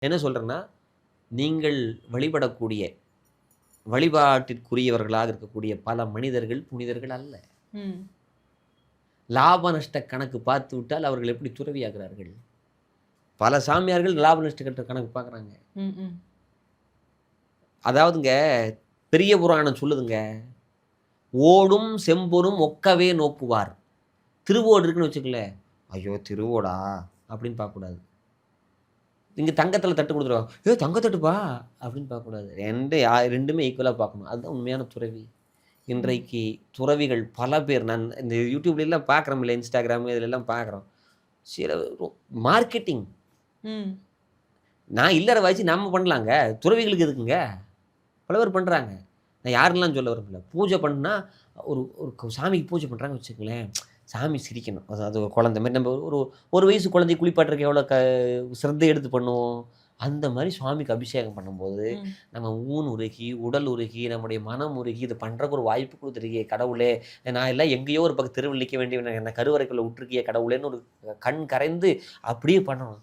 என்ன சொல்றேன்னா, நீங்கள் வழிபடக்கூடிய, வழிபாட்டிற்குரியவர்களாக இருக்கக்கூடிய பல மனிதர்கள் புனிதர்கள் அல்ல. ம். லாப நஷ்ட கணக்கு பார்த்து விட்டால் அவர்கள் எப்படி துறவியாகிறார்கள்? பல சாமியார்கள் லாப நஷ்ட கணக்கு பார்க்குறாங்க. ம், ம். அதாவதுங்க பெரிய புராணம் சொல்லுதுங்க, "ஓடும் செம்பொனும் ஒக்கவே நோக்குவார்." திருவோடு இருக்குன்னு வச்சுக்கங்களேன், "ஐயோ! திருவோடா?" அப்படின்னு பார்க்கக்கூடாது. இங்க தங்கத்தில தட்டு குடுத்துருவாங்க. "ஏய் தங்க தட்டுப்பா" அப்படின்னு பார்க்கக்கூடாது. 2மே ஈக்குவலா பார்க்கணும். அதுதான் உண்மையான துறவி. ம். இன்றைக்கு துறவிகள் பல பேர் நான் இந்த YouTubeலலாம் பார்க்குறோம்ல, Instagram இதுலலாம் பார்க்குறோம். சில மார்க்கெட்டிங். ம். நான் இல்லறவாசி நம்ம பண்ணலாங்க. துறவிகளுக்கு எதுக்குங்க? பல பேர் பண்றாங்க. நான் யாருன்னுலாம் சொல்ல விரும்பல. பூஜை பண்ணா ஒரு ஒரு சாமிக்கு பூஜை பண்றாங்கன்னு வச்சுக்கங்களேன், சாமி சிரிக்கணும். அது ஒரு குழந்தை மாரி நம்ம ஒரு ஒரு வயசு குழந்தைய குளிப்பாட்டுறதுக்கு எவ்வளோ சிரத்தை எடுத்து பண்ணுவோம். அந்த மாரி சுவாமிக்கு அபிஷேகம் பண்ணும்போது, ம். நம்ம ஊன் உருகி, உடல் உருகி, நம்முடைய மனம் உருகி, இத பண்றதுக்கு ஒரு வாய்ப்பு குடுத்துருக்கியே கடவுளே! நான் எல்லாம் எங்கேயோ ஒரு பக்கம் தெருவுல நிக்க வேண்டியவன என்ன கருவறைக்குள்ள விட்டுருக்கியே கடவுளேன்னு ஒரு கண் கரைந்து அப்படியே பண்ணணும்.